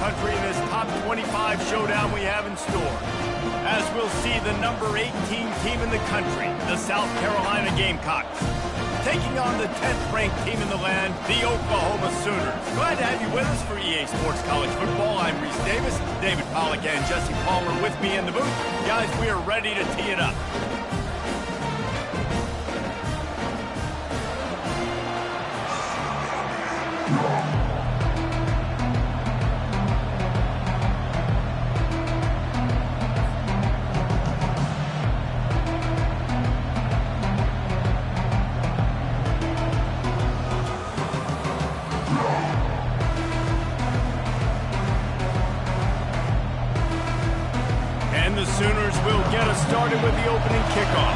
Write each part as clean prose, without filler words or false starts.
country in this top 25 showdown we have in store. As we'll see the number 18 team in the country, the South Carolina Gamecocks, taking on the 10th-ranked team in the land, the Oklahoma Sooners. Glad to have you with us for EA Sports College Football. I'm Reese Davis, David Pollack and Jesse Palmer with me in the booth. Guys, we are ready to tee it up. And the Sooners will get us started with the opening kickoff.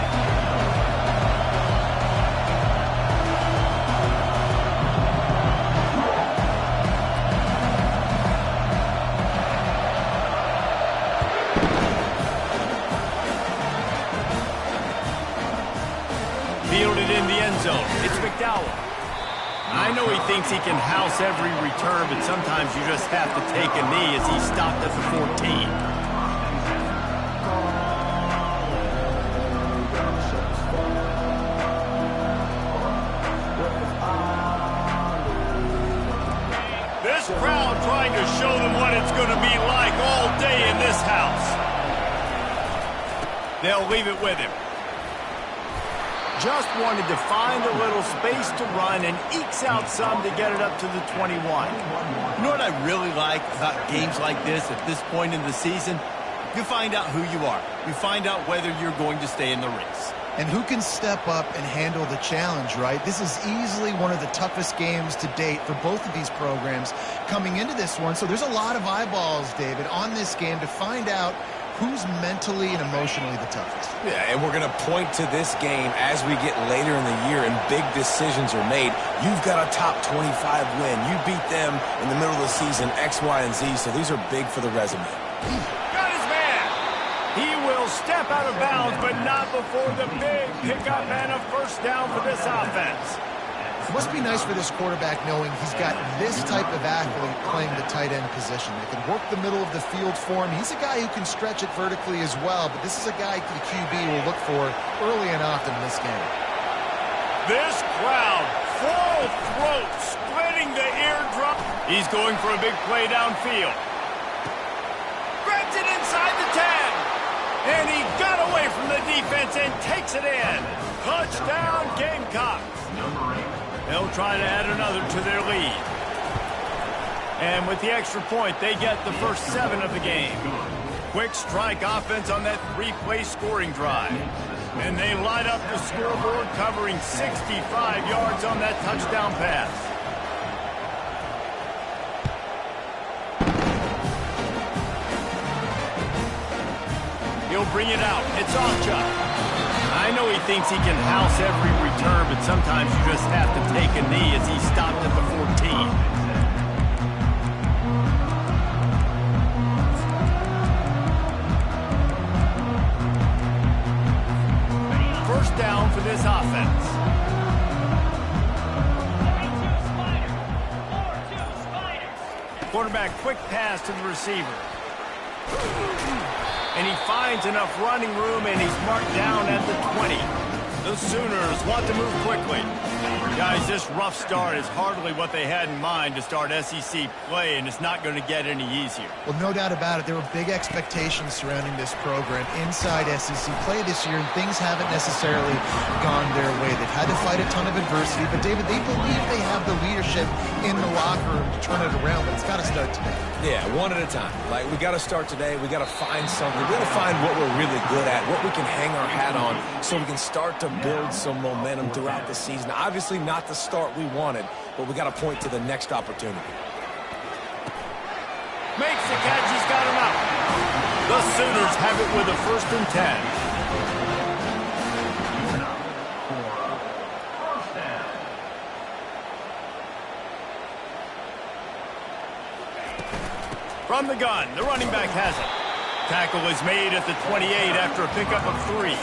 Fielded in the end zone. It's McDowell. I know he thinks he can house every return, but sometimes you just have to take a knee as he stopped at the 14. This crowd trying to show them what it's going to be like all day in this house. They'll leave it with him. Just wanted to find a little space to run and ekes out some to get it up to the 21. You know what I really like about games like this at this point in the season? You find out who you are. You find out whether you're going to stay in the race. And who can step up and handle the challenge, right? This is easily one of the toughest games to date for both of these programs coming into this one. So there's a lot of eyeballs, David, on this game to find out who's mentally and emotionally the toughest. Yeah, and we're going to point to this game as we get later in the year and big decisions are made. You've got a top 25 win. You beat them in the middle of the season, X, Y, and Z, so these are big for the resume. Got his man. He will step out of bounds, but not before the big pickup and a first down for this offense. It must be nice for this quarterback knowing he's got this type of athlete playing the tight end position. They can work the middle of the field for him. He's a guy who can stretch it vertically as well, but this is a guy the QB will look for early and often in this game. This crowd, full throat, splitting the eardrum. He's going for a big play downfield. Grabs it inside the 10. And he got away from the defense and takes it in. Touchdown, Gamecocks. They'll try to add another to their lead. And with the extra point, they get the first 7 of the game. Quick strike offense on that 3-play scoring drive. And they light up the scoreboard, covering 65 yards on that touchdown pass. He'll bring it out. It's Ofchuk. I know he thinks he can house every return, but sometimes you just have to take a knee as he stopped at the 14. First down for this offense. Quarterback quick pass to the receiver. And he finds enough running room, and he's marked down at the 20. The Sooners want to move quickly. Guys, this rough start is hardly what they had in mind to start SEC play, and it's not going to get any easier. Well, no doubt about it. There were big expectations surrounding this program inside SEC play this year, and things haven't necessarily gone their way. They've had to fight a ton of adversity, but, David, they believe they have the leadership in the locker room to turn it around, but it's got to start today. Yeah, one at a time. Like, we got to start today. We got to find something. We got to find what we're really good at, what we can hang our hat on, so we can start to build some momentum throughout the season. Obviously, not the start we wanted, but we got to point to the next opportunity. Makes the catch. He's got him out. The Sooners have it with a 1st and 10. From the gun, the running back has it. Tackle is made at the 28 after a pickup of 3.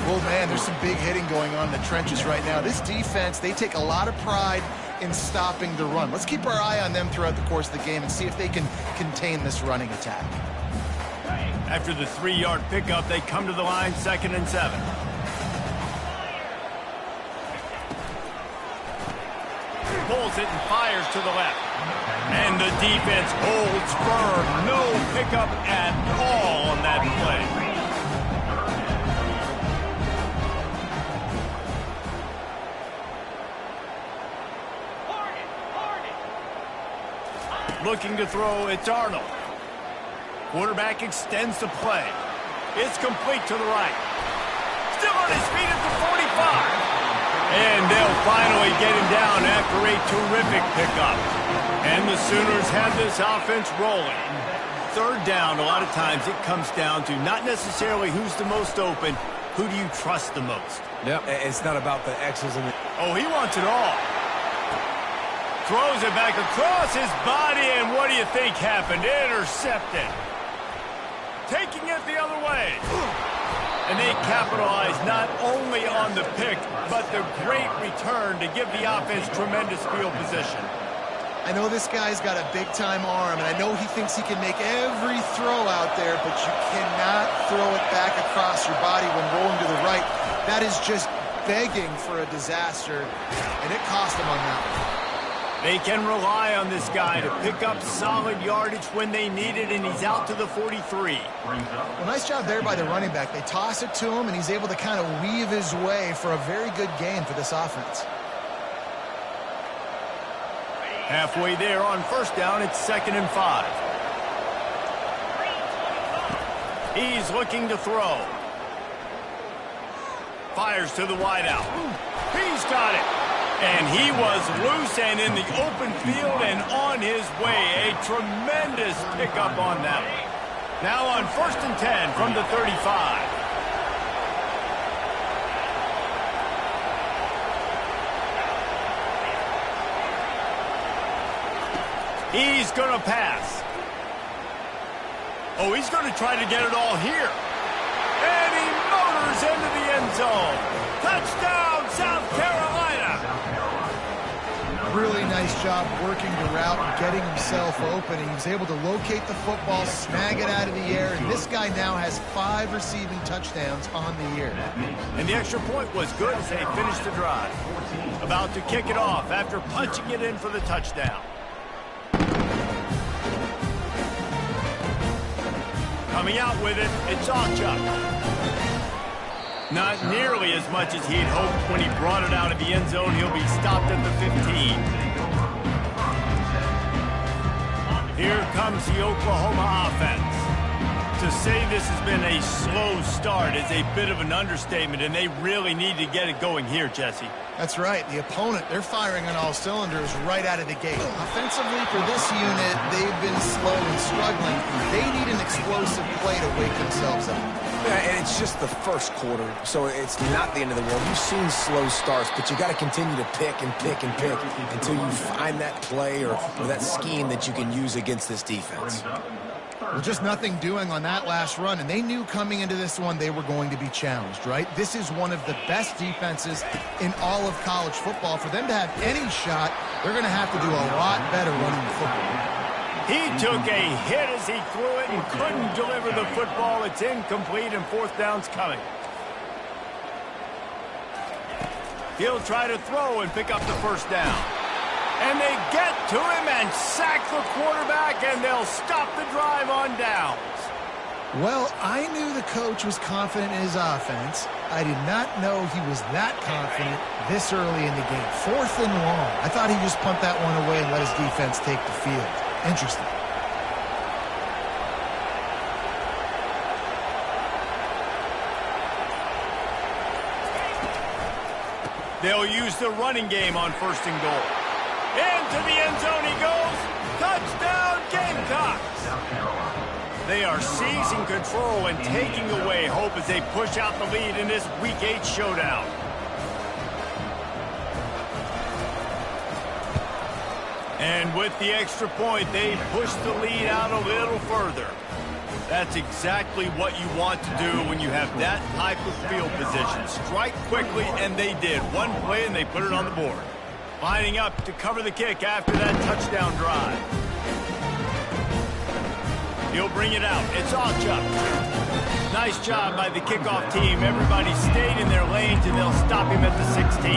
Well, man, there's some big hitting going on in the trenches right now. This defense, they take a lot of pride in stopping the run. Let's keep our eye on them throughout the course of the game and see if they can contain this running attack. After the 3-yard pickup, they come to the line, 2nd and 7. Pulls it and fires to the left. And the defense holds firm. No pickup at all on that play. Looking to throw, it's Arnold. Quarterback extends the play. It's complete to the right. Still on his feet at the 45. And they'll finally get him down after a terrific pickup. And the Sooners have this offense rolling. 3rd down, a lot of times it comes down to not necessarily who's the most open, who do you trust the most? Yep, it's not about the X's and the... Oh, he wants it all. Throws it back across his body, and what do you think happened? Intercepted. Taking it the other way. And they capitalize not only on the pick, but the great return to give the offense tremendous field position. I know this guy's got a big-time arm, and I know he thinks he can make every throw out there, but you cannot throw it back across your body when rolling to the right. That is just begging for a disaster, and it cost him on that one. They can rely on this guy to pick up solid yardage when they need it, and he's out to the 43. Well, nice job there by the running back. They toss it to him, and he's able to kind of weave his way for a very good gain for this offense. Halfway there on 1st down, it's 2nd and 5. He's looking to throw. Fires to the wideout. He's got it. And he was loose and in the open field and on his way. A tremendous pickup on that one. Now on 1st and 10 from the 35. He's going to pass. Oh, he's going to try to get it all here. And he motors into the end zone. Touchdown, South Carolina. Really nice job working the route and getting himself open. He was able to locate the football, snag it out of the air, and this guy now has 5 receiving touchdowns on the year. And the extra point was good as they finished the drive. About to kick it off after punching it in for the touchdown. Coming out with it, it's Achuk. Not nearly as much as he'd hoped when he brought it out of the end zone. He'll be stopped at the 15. Here comes the Oklahoma offense. To say this has been a slow start is a bit of an understatement, and they really need to get it going here, Jesse. That's right. The opponent, they're firing on all cylinders right out of the gate. Offensively, for this unit, they've been slow and struggling. They need an explosive play to wake themselves up. Yeah, and it's just the 1st quarter, so it's not the end of the world. You've seen slow starts, but you got to continue to pick and pick and pick until you find that play or that scheme that you can use against this defense. Well, just nothing doing on that last run, and they knew coming into this one they were going to be challenged, right? This is one of the best defenses in all of college football. For them to have any shot, they're going to have to do a lot better running the football. He took a hit as he threw it and couldn't deliver the football. It's incomplete, and 4th down's coming. He'll try to throw and pick up the 1st down. And they get to him and sack the quarterback, and they'll stop the drive on downs. Well, I knew the coach was confident in his offense. I did not know he was that confident this early in the game. 4th and long. I thought he'd just punt that one away and let his defense take the field. Interesting. They'll use the running game on 1st and goal. Into the end zone he goes. Touchdown, Gamecocks. They are seizing control and taking away hope as they push out the lead in this Week 8 showdown. And with the extra point, they push the lead out a little further. That's exactly what you want to do when you have that type of field position. Strike quickly, and they did. One play, and they put it on the board. Lining up to cover the kick after that touchdown drive. He'll bring it out. It's Alchuk. Nice job by the kickoff team. Everybody stayed in their lanes, and they'll stop him at the 16.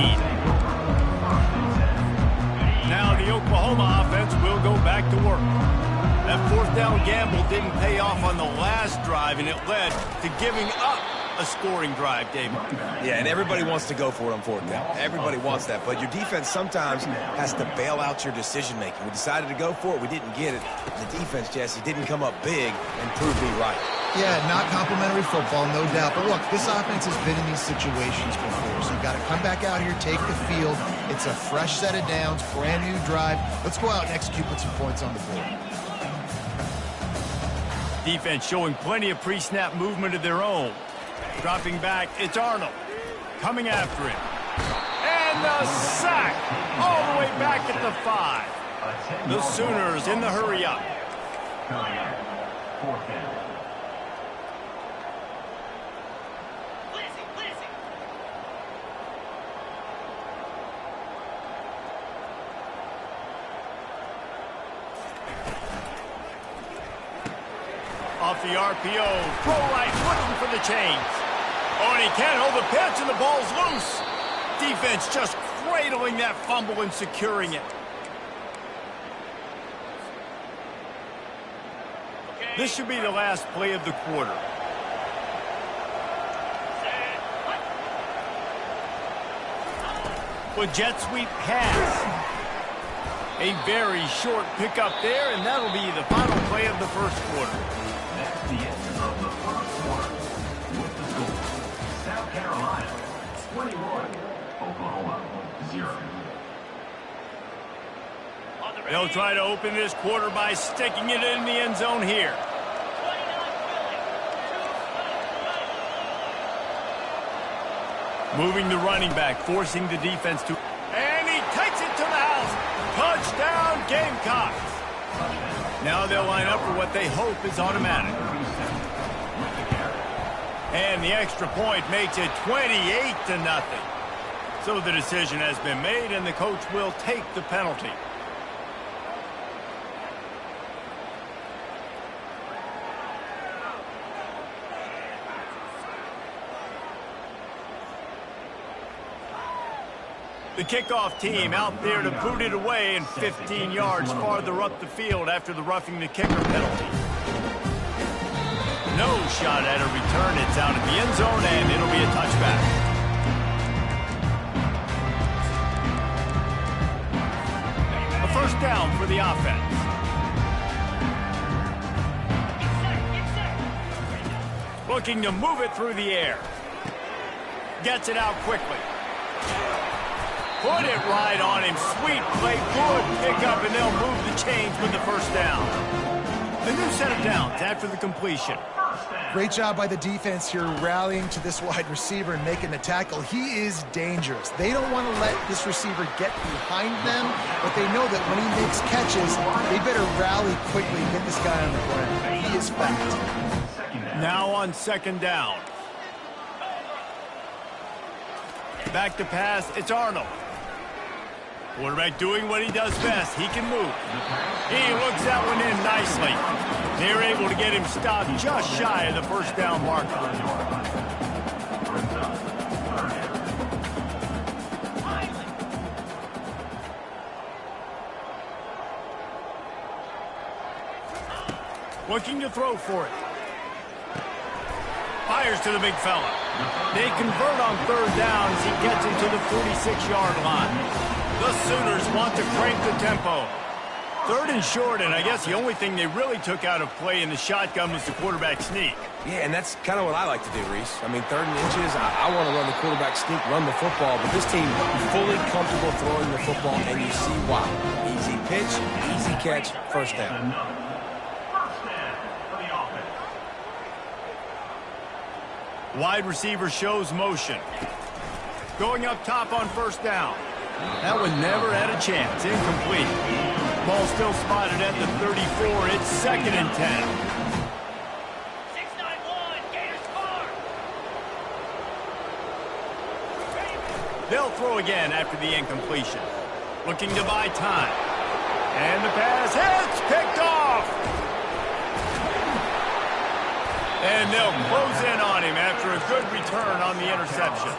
Now the Oklahoma offense will go back to work. That fourth down gamble didn't pay off on the last drive, and it led to giving up a scoring drive, David. Yeah, and everybody wants to go for it on fourth down. Everybody wants that, but your defense sometimes has to bail out your decision-making. We decided to go for it. We didn't get it. The defense, Jesse, didn't come up big and prove me right. Yeah, not complimentary football, no doubt. But look, this offense has been in these situations before, so you've got to come back out here, take the field. It's a fresh set of downs, brand new drive. Let's go out and execute, put some points on the board. Defense showing plenty of pre-snap movement of their own. Dropping back, it's Arnold. Coming after him. And the sack all the way back at the 5. The Sooners in the hurry-up. Off the RPO, throw right, looking for the chains. Oh, and he can't hold the pitch, and the ball's loose. Defense just cradling that fumble and securing it. This should be the last play of the quarter. With jet sweep pass. A very short pickup there, and that'll be the final play of the first quarter. That's the end of the first quarter. With the score, South Carolina 21, Oklahoma 0. They'll try to open this quarter by sticking it in the end zone here. Moving the running back, forcing the defense to... And he takes it to the house. Touchdown, Gamecocks. Now they'll line up for what they hope is automatic. And the extra point makes it 28-0. So the decision has been made, and the coach will take the penalty. The kickoff team out there to boot it away and 15 yards farther up the field after the roughing the kicker penalty. No shot at a return. It's out of the end zone, and it'll be a touchback. A first down for the offense. Looking to move it through the air. Gets it out quickly. Put it right on him. Sweet play. Good pickup, and they'll move the chains with the first down. A new set of downs after the completion. Great job by the defense here rallying to this wide receiver and making the tackle. He is dangerous. They don't want to let this receiver get behind them, but they know that when he makes catches, they better rally quickly and get this guy on the ground. He is fast. Now on second down. Back to pass, it's Arnold. Quarterback doing what he does best. He can move. He looks that one in nicely. They're able to get him stopped just shy of the first down marker. Looking to throw for it. Fires to the big fella. They convert on third down as he gets into the 46-yard line. The Sooners want to crank the tempo. Third and short, and I guess the only thing they really took out of play in the shotgun was the quarterback sneak. Yeah, and that's kind of what I like to do, Reese. I mean, 3rd and inches, I want to run the quarterback sneak, run the football, but this team fully comfortable throwing the football, and you see why. Easy pitch, easy catch, first down. Wide receiver shows motion. Going up top on first down. That one never had a chance. Incomplete. Ball still spotted at the 34. It's 2nd and 10. 6-9-1. Gators score. They'll throw again after the incompletion. Looking to buy time. And the pass hits, picked off. And they'll close in on him after a good return on the interception.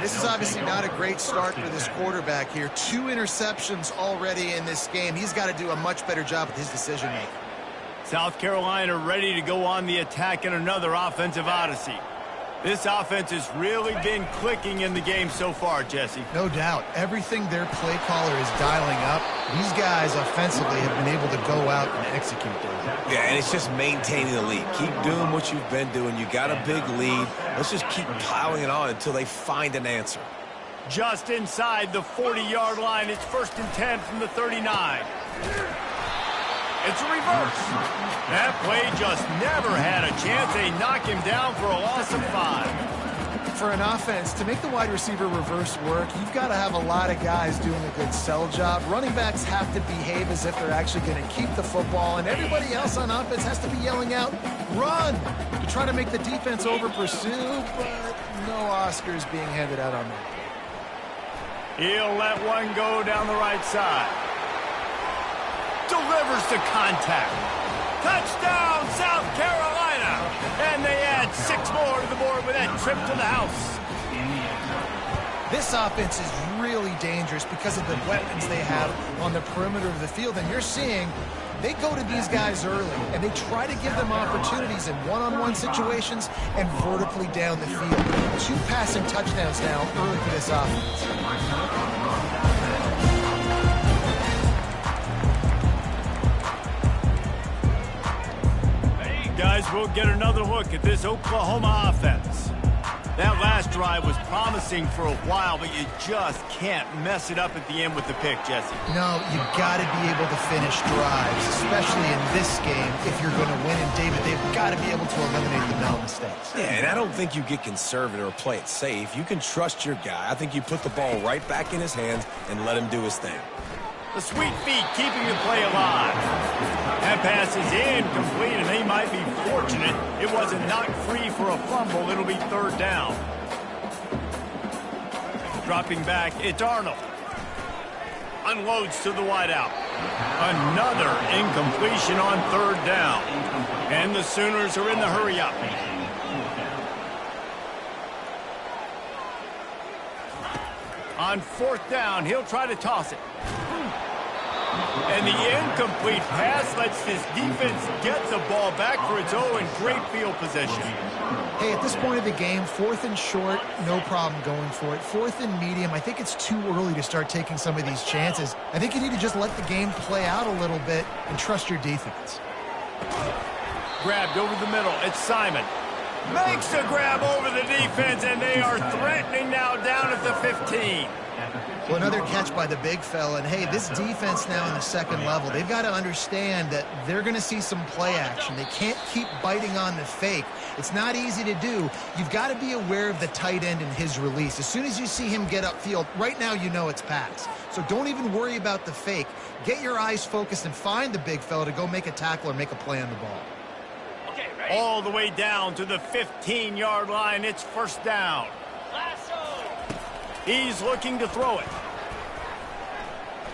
This is obviously not a great start for this quarterback here. 2 interceptions already in this game. He's got to do a much better job with his decision-making. South Carolina ready to go on the attack in another offensive odyssey. This offense has really been clicking in the game so far, Jesse. No doubt. Everything their play caller is dialing up, these guys offensively have been able to go out and execute them. Yeah, and it's just maintaining the lead. Keep doing what you've been doing. You got a big lead. Let's just keep piling it on until they find an answer. Just inside the 40-yard line. It's 1st and 10 from the 39. It's a reverse. That play just never had a chance. They knock him down for a loss of 5. For an offense, to make the wide receiver reverse work, you've got to have a lot of guys doing a good sell job. Running backs have to behave as if they're actually going to keep the football, and everybody else on offense has to be yelling out, run, to try to make the defense over-pursue, but no Oscars being handed out on that. He'll let one go down the right side. Delivers the contact. Touchdown, South Carolina. And they add 6 more to the board with that trip to the house. This offense is really dangerous because of the weapons they have on the perimeter of the field. And you're seeing they go to these guys early, and they try to give them opportunities in one-on-one situations and vertically down the field. 2 passing touchdowns now early for this offense. Guys, we'll get another look at this Oklahoma offense. That last drive was promising for a while, but you just can't mess it up at the end with the pick, Jesse. No, you've got to be able to finish drives, especially in this game. If you're going to win, and David, they've got to be able to eliminate the mental mistakes. Yeah, and I don't think you get conservative or play it safe. You can trust your guy. I think you put the ball right back in his hands and let him do his thing. The sweet feet keeping the play alive. That pass is incomplete, and they might be fortunate it wasn't knocked free for a fumble. It'll be 3rd down. Dropping back, it's Arnold. Unloads to the wideout. Another incompletion on 3rd down. And the Sooners are in the hurry-up. On 4th down, he'll try to toss it. And the incomplete pass lets this defense get the ball back for its own great field position. Hey, at this point of the game, 4th and short, no problem going for it. 4th and medium, I think it's too early to start taking some of these chances. I think you need to just let the game play out a little bit and trust your defense. Grabbed over the middle, it's Simon. Makes a grab over the defense, and they are threatening now down at the 15. Well, another catch by the big fella. And, hey, this defense now in the 2nd level, they've got to understand that they're going to see some play action. They can't keep biting on the fake. It's not easy to do. You've got to be aware of the tight end and his release. As soon as you see him get upfield, right now you know it's pass. So don't even worry about the fake. Get your eyes focused and find the big fella to go make a tackle or make a play on the ball. All the way down to the 15-yard line. It's 1st down. He's looking to throw it.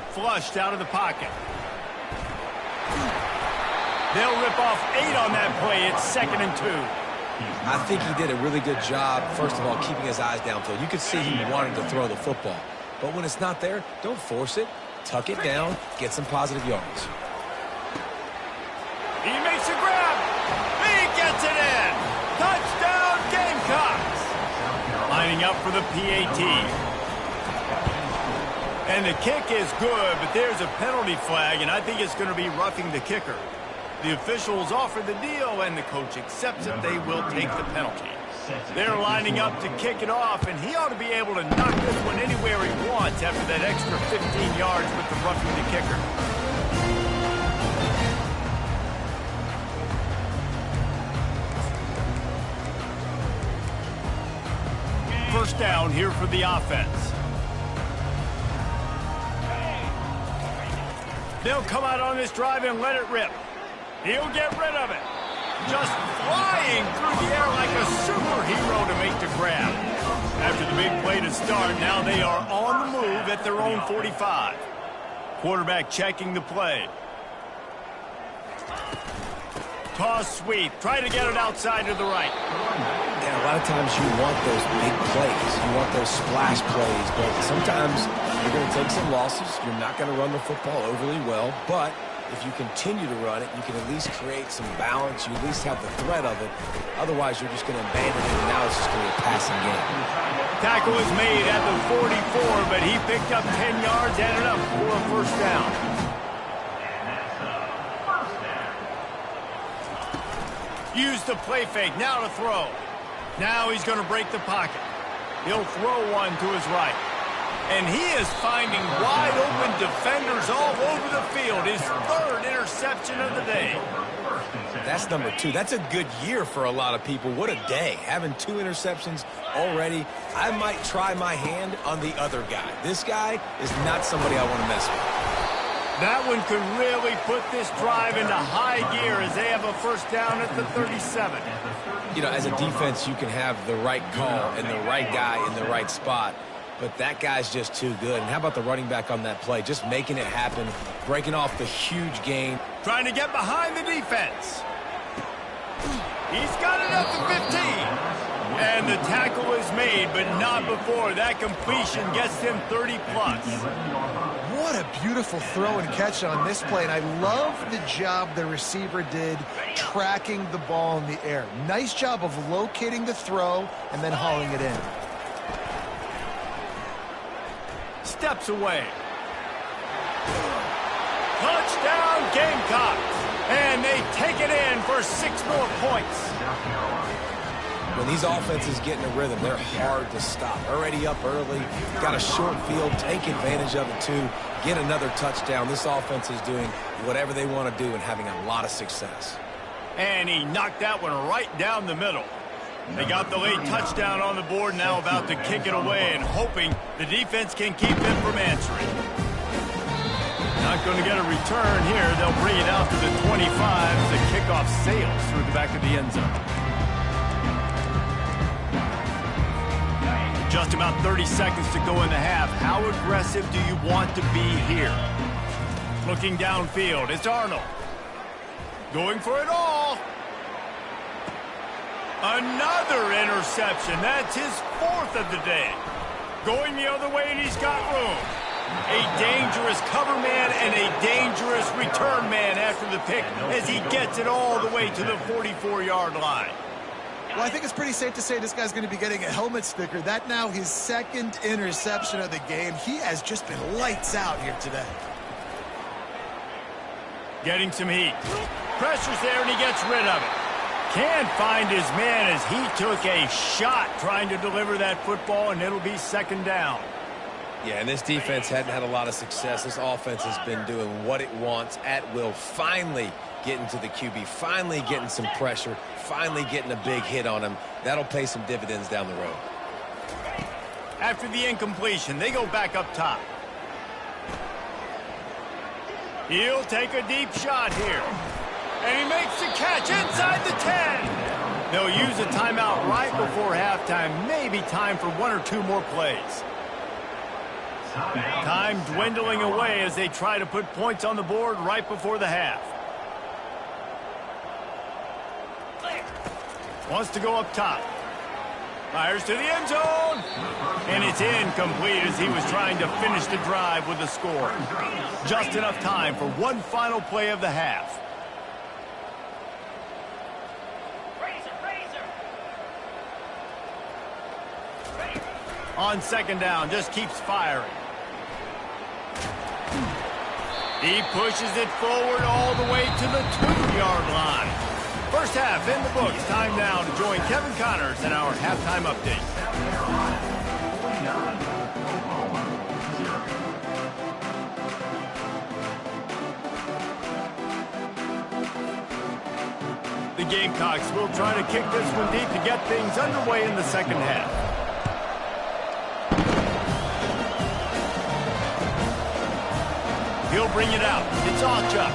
Flushed out of the pocket. They'll rip off 8 on that play. It's 2nd and 2. I think he did a really good job, first of all, keeping his eyes downfield. You could see he wanted to throw the football. But when it's not there, don't force it. Tuck it down. Get some positive yards. He makes a grab. He gets it in. Touchdown, Gamecocks. Lining up for the PAT. And the kick is good, but there's a penalty flag, and I think it's going to be roughing the kicker. The officials offer the deal, and the coach accepts it. They will take the penalty. They're lining up to kick it off, and he ought to be able to knock this one anywhere he wants after that extra 15 yards with the roughing the kicker. First down here for the offense. They'll come out on this drive and let it rip. He'll get rid of it. Just flying through the air like a superhero to make the grab. After the big play to start, now they are on the move at their own 45. Quarterback checking the play. Toss sweep. Try to get it outside to the right. Yeah, a lot of times you want those big plays. You want those splash plays, but sometimes you're going to take some losses. You're not going to run the football overly well, but if you continue to run it, you can at least create some balance. You at least have the threat of it. Otherwise, you're just going to abandon it, and now it's just going to be a passing game. Tackle is made at the 44, but he picked up 10 yards, ended up for a first down. Use the play fake, now to throw. Now he's going to break the pocket. He'll throw one to his right. And he is finding wide-open defenders all over the field. His third interception of the day. That's number 2. That's a good year for a lot of people. What a day. Having 2 interceptions already. I might try my hand on the other guy. This guy is not somebody I want to mess with. That one could really put this drive into high gear as they have a first down at the 37. You know, as a defense, you can have the right call and the right guy in the right spot. But that guy's just too good. And how about the running back on that play? Just making it happen, breaking off the huge gain. Trying to get behind the defense. He's got it up to 15. And the tackle is made, but not before. That completion gets him 30-plus. What a beautiful throw and catch on this play, and I love the job the receiver did tracking the ball in the air. Nice job of locating the throw and then hauling it in. Steps away. Touchdown Gamecocks. And they take it in for 6 more points. When these offenses get in a rhythm, they're hard to stop. Already up early, got a short field, take advantage of it too, get another touchdown. This offense is doing whatever they want to do and having a lot of success. And he knocked that one right down the middle. They got the late touchdown on the board, now about to kick it away and hoping the defense can keep them from answering. Not going to get a return here. They'll bring it out to the 25 as the kickoff sails through the back of the end zone. Just about 30 seconds to go in the half. How aggressive do you want to be here? Looking downfield, it's Arnold. Going for it all. Another interception. That's his 4th of the day. Going the other way, and he's got room. A dangerous cover man and a dangerous return man after the pick as he gets it all the way to the 44-yard line. Well, I think it's pretty safe to say this guy's going to be getting a helmet sticker. That now his 2nd interception of the game. He has just been lights out here today. Getting some heat. Pressure's there, and he gets rid of it. Can't find his man as he took a shot trying to deliver that football, and it'll be 2nd down. Yeah, and this defense hadn't had a lot of success. This offense has been doing what it wants at will. Finally getting to the QB, finally getting some pressure, finally getting a big hit on him. That'll pay some dividends down the road. After the incompletion, they go back up top. He'll take a deep shot here. And he makes the catch inside the 10. They'll use a timeout right before halftime. Maybe time for 1 or 2 more plays. Time dwindling away as they try to put points on the board right before the half. Wants to go up top. Fires to the end zone. And it's incomplete as he was trying to finish the drive with a score. Just enough time for one final play of the half. On 2nd down, just keeps firing. He pushes it forward all the way to the 2-yard line. First half in the books. Time now to join Kevin Connors in our halftime update. The Gamecocks will try to kick this one deep to get things underway in the 2nd half. He'll bring it out. It's Achuk.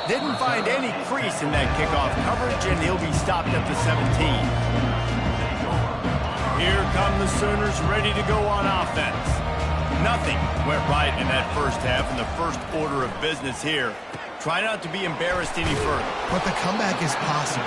Didn't find any crease in that kickoff coverage, and he'll be stopped at the 17. Here come the Sooners ready to go on offense. Nothing went right in that first half in the first order of business here. Try not to be embarrassed any further. But the comeback is possible.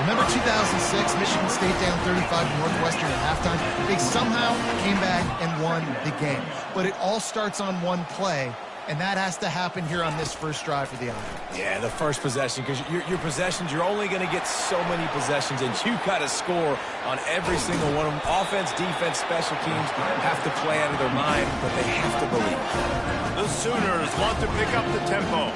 Remember 2006, Michigan State down 35 to Northwestern at halftime? They somehow came back and won the game. But it all starts on one play, and that has to happen here on this first drive for the offense. Yeah, the first possession, because your possessions, you're only going to get so many possessions, and you've got to score on every single one of them. Offense, defense, special teams have to play out of their mind, but they have to believe. The Sooners want to pick up the tempo.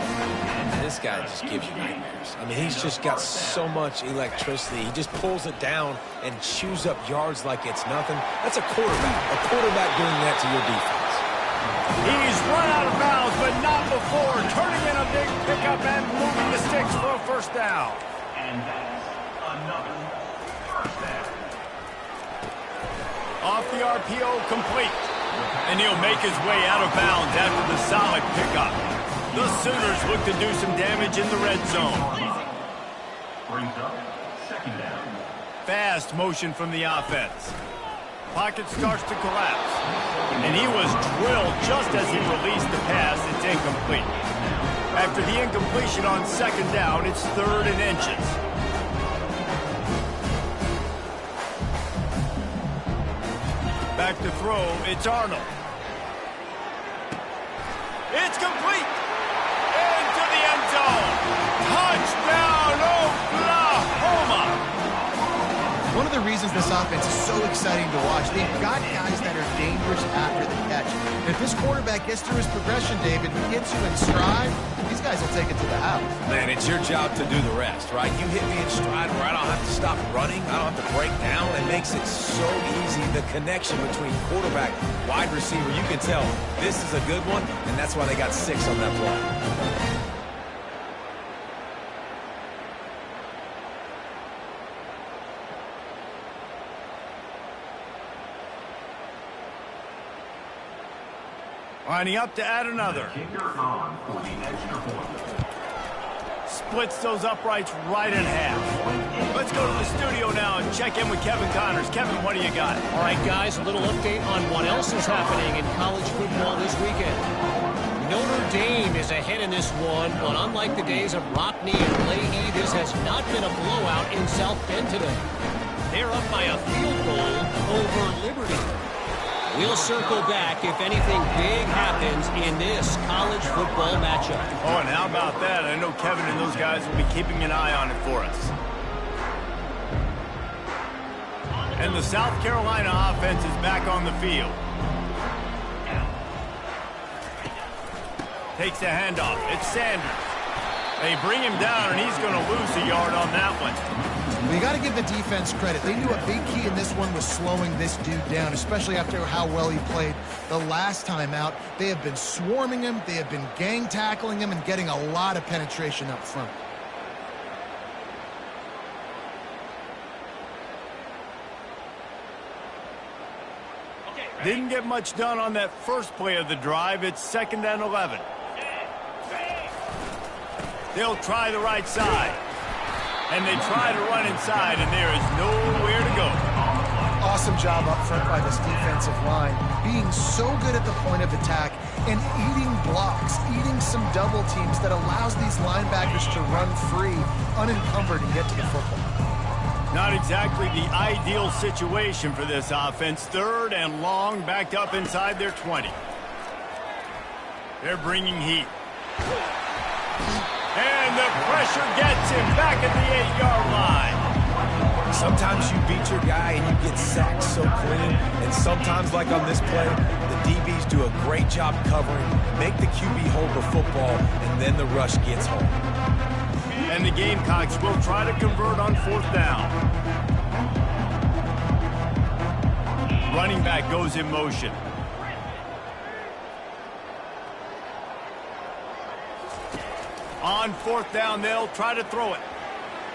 This guy just gives you nightmares. I mean, he's just got so much electricity. He just pulls it down and chews up yards like it's nothing. That's a quarterback. A quarterback doing that to your defense. He's run out of bounds, but not before. Turning in a big pickup and moving the sticks for a first down. And that's another first down. Off the RPO, complete. And he'll make his way out of bounds after the solid pickup. The Sooners look to do some damage in the red zone. Brings up second down. Fast motion from the offense. Pocket starts to collapse. And he was drilled just as he released the pass. It's incomplete. After the incompletion on second down, it's 3rd and inches. Back to throw, it's Arnold. It's complete. Into the end zone. Touchdown, Oklahoma. One of the reasons this offense is so exciting to watch, they've got guys that are dangerous after the catch. And if this quarterback gets through his progression, David, and gets you in stride, these guys will take it to the house. Man, it's your job to do the rest, right? You hit me in stride where I don't have to stop running. I don't have to break down. It makes it so easy. The connection between quarterback, wide receiver, you can tell this is a good one, and that's why they got 6 on that play. Lining up to add another. Kicker on for the extra point. Splits those uprights right in half. Let's go to the studio now and check in with Kevin Connors. Kevin, what do you got? All right, guys, a little update on what else is happening in college football this weekend. Notre Dame is ahead in this one, but unlike the days of Rockne and Leahy, this has not been a blowout in South Bend today. They're up by a field goal over Liberty. We'll circle back if anything big happens in this college football matchup. Oh, and how about that? I know Kevin and those guys will be keeping an eye on it for us. And the South Carolina offense is back on the field. Takes a handoff. It's Sanders. They bring him down, and he's going to lose a yard on that one. Well, you got to give the defense credit. They knew a big key in this one was slowing this dude down, especially after how well he played the last time out. They have been swarming him. They have been gang tackling him and getting a lot of penetration up front. Didn't get much done on that first play of the drive. It's 2nd and 11. They'll try the right side. And they try to run inside, and there is nowhere to go. Awesome job up front by this defensive line, being so good at the point of attack and eating blocks, eating some double teams that allows these linebackers to run free, unencumbered, and get to the football. Not exactly the ideal situation for this offense. 3rd and long, backed up inside their 20. They're bringing heat. And the pressure gets him back at the 8-yard line. Sometimes you beat your guy and you get sacked so clean. And sometimes, like on this play, the DBs do a great job covering, make the QB hold the football, and then the rush gets home. And the Gamecocks will try to convert on 4th down. Running back goes in motion. On 4th down, they'll try to throw it.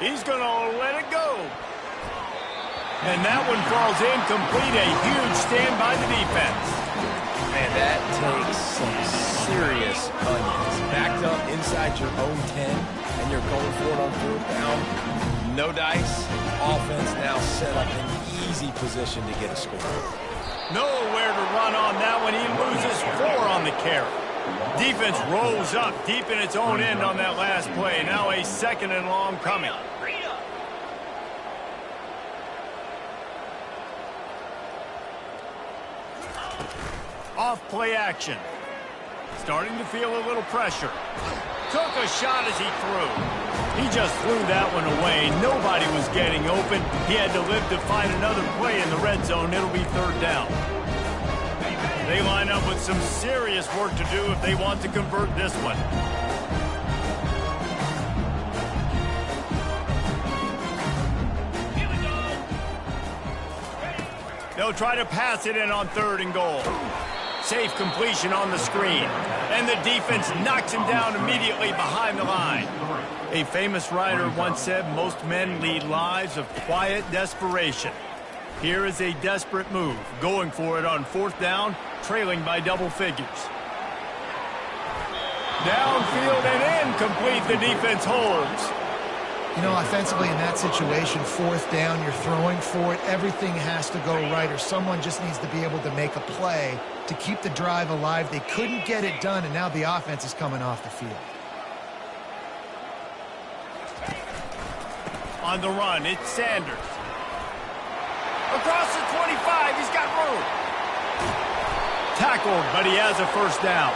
He's going to let it go. And that one falls incomplete. A huge stand by the defense. Man, that takes some serious onions. Backed up inside your own 10, and you're going for it on 4th down. No dice. Offense now set up an easy position to get a score. Nowhere to run on that one. He loses 4 on the carry. Defense rolls up deep in its own end on that last play. Now a 2nd and long coming. Off play action. Starting to feel a little pressure. Took a shot as he threw. He just threw that one away. Nobody was getting open. He had to live to find another play in the red zone. It'll be 3rd down. They line up with some serious work to do if they want to convert this one. They'll try to pass it in on 3rd and goal. Safe completion on the screen. And the defense knocks him down immediately behind the line. A famous writer once said, most men lead lives of quiet desperation. Here is a desperate move, going for it on 4th down, trailing by double figures. Downfield and incomplete, the defense holds. You know, offensively in that situation, 4th down, you're throwing for it. Everything has to go right, or someone just needs to be able to make a play to keep the drive alive. They couldn't get it done, and now the offense is coming off the field. On the run, it's Sanders. Across the 25, he's got room. Tackled, but he has a 1st down.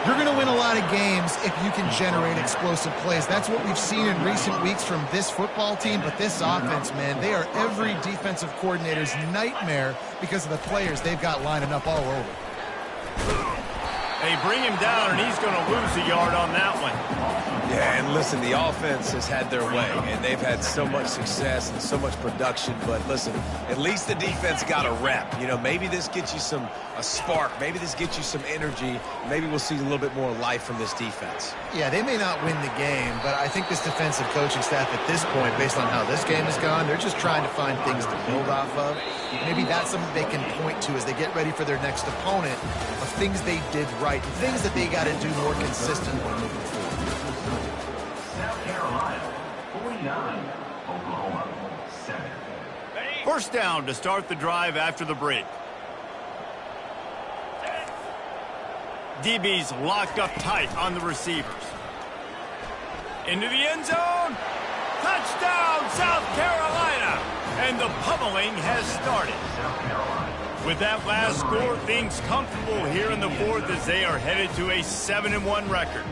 You're going to win a lot of games if you can generate explosive plays. That's what we've seen in recent weeks from this football team, but this offense, man, they are every defensive coordinator's nightmare because of the players they've got lining up all over. They bring him down, and he's going to lose a yard on that one. Yeah, and listen, the offense has had their way, and they've had so much success and so much production. But listen, at least the defense got a rep. You know, maybe this gets you a spark. Maybe this gets you some energy. Maybe we'll see a little bit more life from this defense. Yeah, they may not win the game, but I think this defensive coaching staff at this point, based on how this game has gone, they're just trying to find things to build off of. Maybe that's something they can point to as they get ready for their next opponent of things they did right, and things that they got to do more consistently moving forward. South Carolina, 49. Oklahoma, 7. 1st down to start the drive after the break. DB's locked up tight on the receivers. Into the end zone. Touchdown, South Carolina. And the pummeling has started. With that last score, things comfortable here in the 4th as they are headed to a 7-1 record.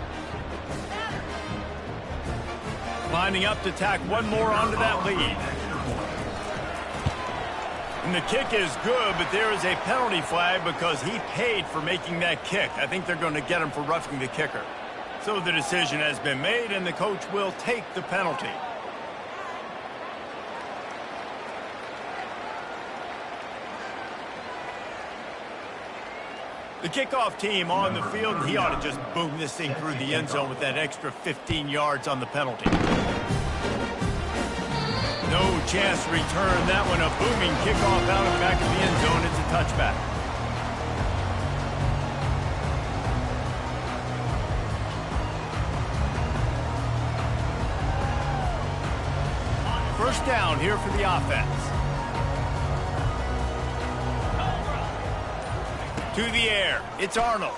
Lining up to tack one more onto that lead. And the kick is good, but there is a penalty flag because he paid for making that kick. I think they're going to get him for roughing the kicker. So the decision has been made, and the coach will take the penalty. The kickoff team on the field, and he ought to just boom this thing through the end zone with that extra 15 yards on the penalty. No chance to return that one. A booming kickoff out of the back of the end zone. It's a touchback. First down here for the offense. To the air. It's Arnold.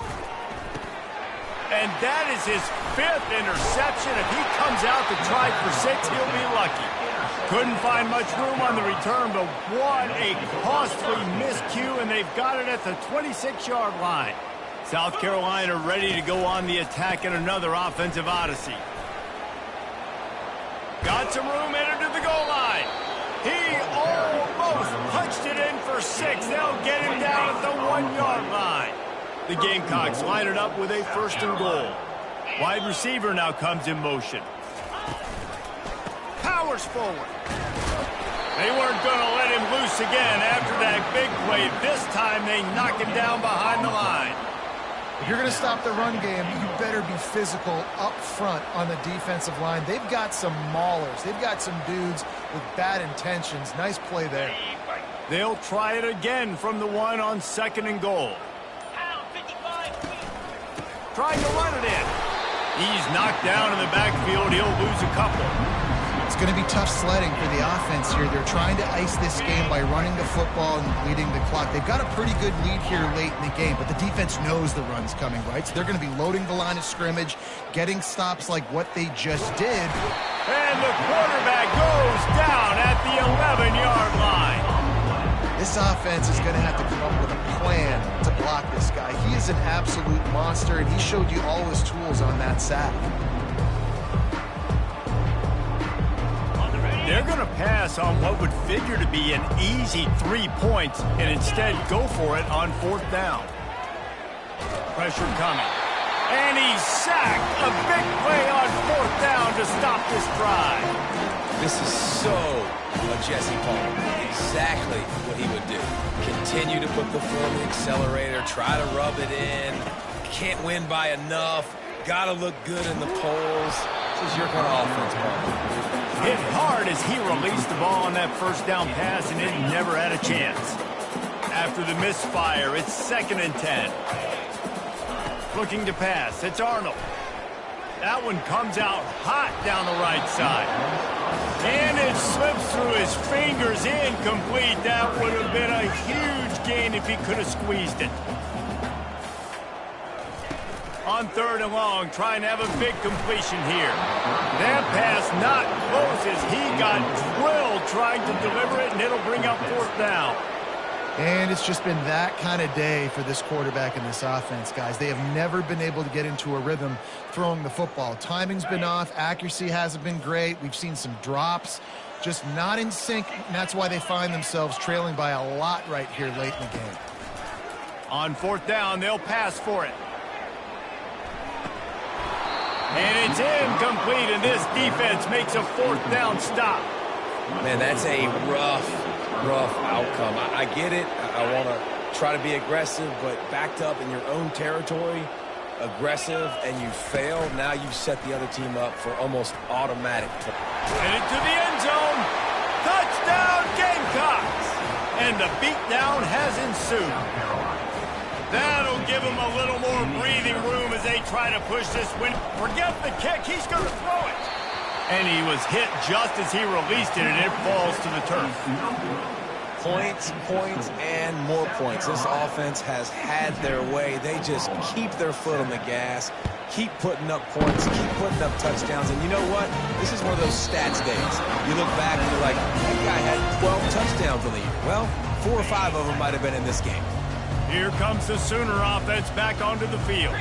And that is his 5th interception. If he comes out to try for 6, he'll be lucky. Couldn't find much room on the return, but what a costly miscue, and they've got it at the 26-yard line. South Carolina ready to go on the attack in another offensive odyssey. Got some room, headed to the goal line. He almost punched it in for 6. They'll get him down at the 1-yard line. The Gamecocks line it up with a 1st and goal. Wide receiver now comes in motion. Powers forward. They weren't going to let him loose again after that big play. This time they knock him down behind the line. If you're going to stop the run game, you better be physical up front on the defensive line. They've got some maulers. They've got some dudes with bad intentions. Nice play there. They'll try it again from the 1 on 2nd and goal. Trying to run it in. He's knocked down in the backfield. He'll lose a couple. It's going to be tough sledding for the offense here. They're trying to ice this game by running the football and leading the clock. They've got a pretty good lead here late in the game, but the defense knows the run's coming, right? So they're going to be loading the line of scrimmage, getting stops like what they just did. And the quarterback goes down at the 11-yard line. This offense is going to have to come up with a plan to block this guy. He is an absolute monster, and he showed you all his tools on that sack. They're going to pass on what would figure to be an easy 3 points and instead go for it on 4th down. Pressure coming. And he's sacked. A big play on 4th down to stop this drive. This is so a Jesse Palmer. Exactly what he would do. Continue to put the foot on the accelerator, try to rub it in. Can't win by enough. Got to look good in the polls. This is your kind of offense, Palmer. Hit hard as he released the ball on that 1st down pass, and it never had a chance. After the misfire, it's 2nd and 10. Looking to pass. It's Arnold. That one comes out hot down the right side. And it slips through his fingers, incomplete. That would have been a huge gain if he could have squeezed it. On 3rd and long, trying to have a big completion here. That pass not close as he got drilled trying to deliver it, and it'll bring up 4th down. And it's just been that kind of day for this quarterback and this offense, guys. They have never been able to get into a rhythm throwing the football. Timing's been off. Accuracy hasn't been great. We've seen some drops. Just not in sync, and that's why they find themselves trailing by a lot right here late in the game. On 4th down, they'll pass for it. And it's incomplete, and this defense makes a 4th down stop. Man, that's a rough outcome. I get it. I want to try to be aggressive, but backed up in your own territory, aggressive, and you fail. Now you've set the other team up for almost automatic. Headed to the end zone. Touchdown, Gamecocks. And the beatdown has ensued. That'll give him a little more breathing room as they try to push this win. Forget the kick. He's going to throw it. And he was hit just as he released it, and it falls to the turf. Points, and more points. This offense has had their way. They just keep their foot on the gas, keep putting up points, keep putting up touchdowns. And you know what? This is one of those stats days. You look back and you're like, that guy had 12 touchdowns on the year. Well, 4 or 5 of them might have been in this game. Here comes the Sooner offense back onto the field.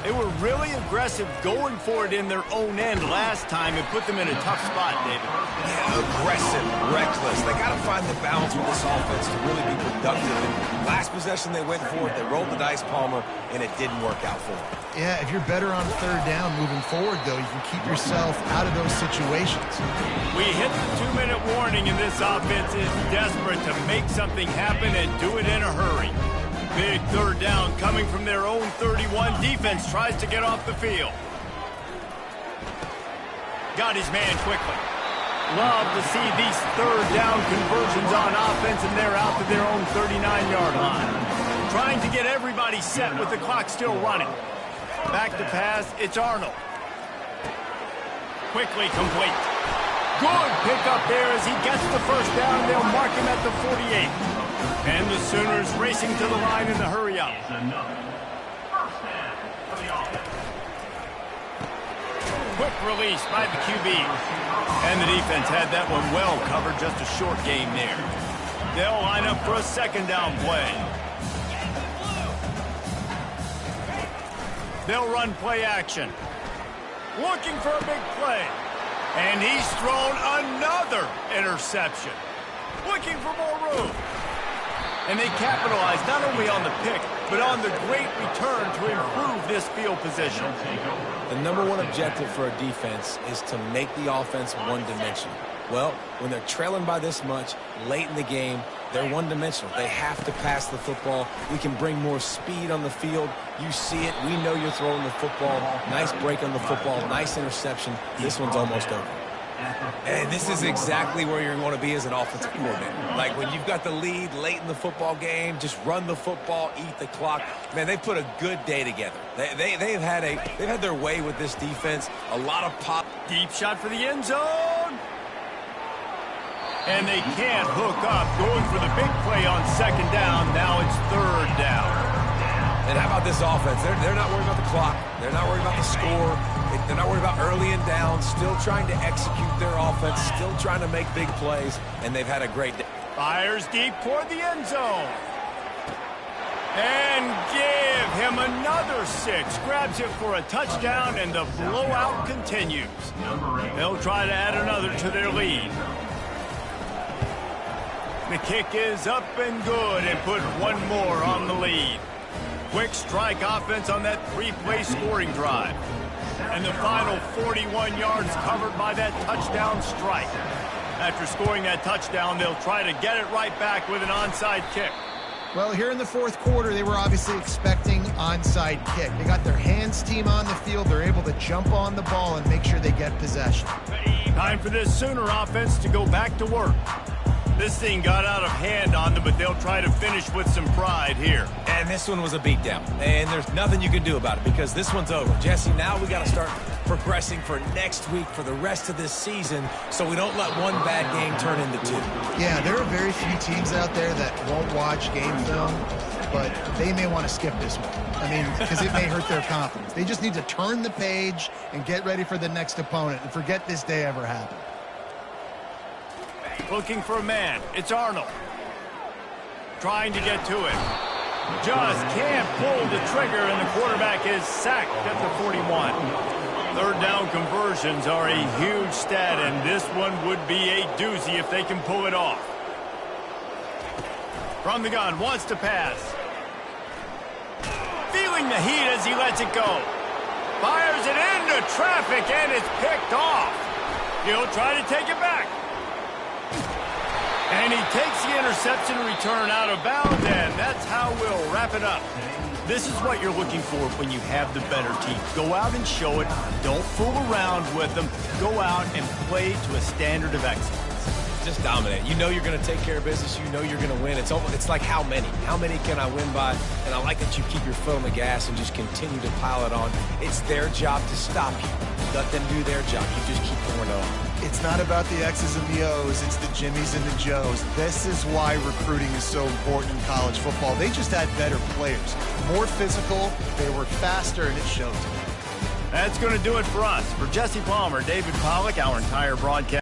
They were really aggressive going for it in their own end last time and put them in a tough spot, David. Yeah, aggressive, reckless. They got to find the balance with this offense to really be productive. And last possession they went for it, they rolled the dice, Palmer, and it didn't work out for them. Yeah, if you're better on 3rd down moving forward, though, you can keep yourself out of those situations. We hit the 2-minute warning, and this offense is desperate to make something happen and do it in a hurry. Big 3rd down coming from their own 31. Defense tries to get off the field. Got his man quickly. Love to see these 3rd down conversions on offense, and they're out to their own 39-yard line. Trying to get everybody set with the clock still running. Back to pass, it's Arnold. Quickly complete. Good pickup there as he gets the 1st down. They'll mark him at the 48. And the Sooners racing to the line in the hurry-up. Quick release by the QB. And the defense had that one well covered, just a short game there. They'll line up for a 2nd down play. They'll run play action. Looking for a big play. And he's thrown another interception. Looking for more room. And they capitalize not only on the pick, but on the great return to improve this field position. The #1 objective for a defense is to make the offense one-dimensional. Well, when they're trailing by this much late in the game, they're one-dimensional. They have to pass the football. We can bring more speed on the field. You see it. We know you're throwing the football. Nice break on the football. Nice interception. This one's almost over. And this is exactly where you're going to be as an offensive coordinator. Like when you've got the lead late in the football game, just run the football, eat the clock. Man, they put a good day together. They've had their way with this defense. A lot of pop. Deep shot for the end zone. And they can't hook up, going for the big play on second down. Now it's third down. And how about this offense? They're not worried about the clock. They're not worried about the score. They're not worried about early and down. Still trying to execute their offense. Still trying to make big plays. And they've had a great day. Fires deep toward the end zone. And give him another 6. Grabs it for a touchdown, and the blowout continues. They'll try to add another to their lead. The kick is up and good, and put one more on the lead. Quick strike offense on that 3-play scoring drive. And the final 41 yards covered by that touchdown strike. After scoring that touchdown, they'll try to get it right back with an onside kick. Well, here in the fourth quarter, they were obviously expecting onside kick. They got their hands team on the field. They're able to jump on the ball and make sure they get possession. Time for this Sooner offense to go back to work. This thing got out of hand on them, but they'll try to finish with some pride here. And this one was a beatdown. And there's nothing you can do about it because this one's over. Jesse, now we got to start progressing for next week, for the rest of this season, so we don't let one bad game turn into 2. Yeah, there are very few teams out there that won't watch game film, but they may want to skip this one. I mean, because it may hurt their confidence. They just need to turn the page and get ready for the next opponent and forget this day ever happened. Looking for a man. It's Arnold. Trying to get to it. Just can't pull the trigger, and the quarterback is sacked at the 41. Third down conversions are a huge stat, and this one would be a doozy if they can pull it off. From the gun, wants to pass. Feeling the heat as he lets it go. Fires it into traffic, and it's picked off. He'll try to take it back. And he takes the interception return out of bounds, and that's how we'll wrap it up. This is what you're looking for when you have the better team. Go out and show it. Don't fool around with them. Go out and play to a standard of excellence. Just dominate. You know you're going to take care of business. You know you're going to win. It's like how many? How many can I win by? And I like that you keep your foot on the gas and just continue to pile it on. It's their job to stop you. Let them do their job. You just keep pouring it on. It's not about the X's and the O's. It's the Jimmies and the Joes. This is why recruiting is so important in college football. They just had better players. More physical, they were faster, and it showed. That's going to do it for us. For Jesse Palmer, David Pollack, our entire broadcast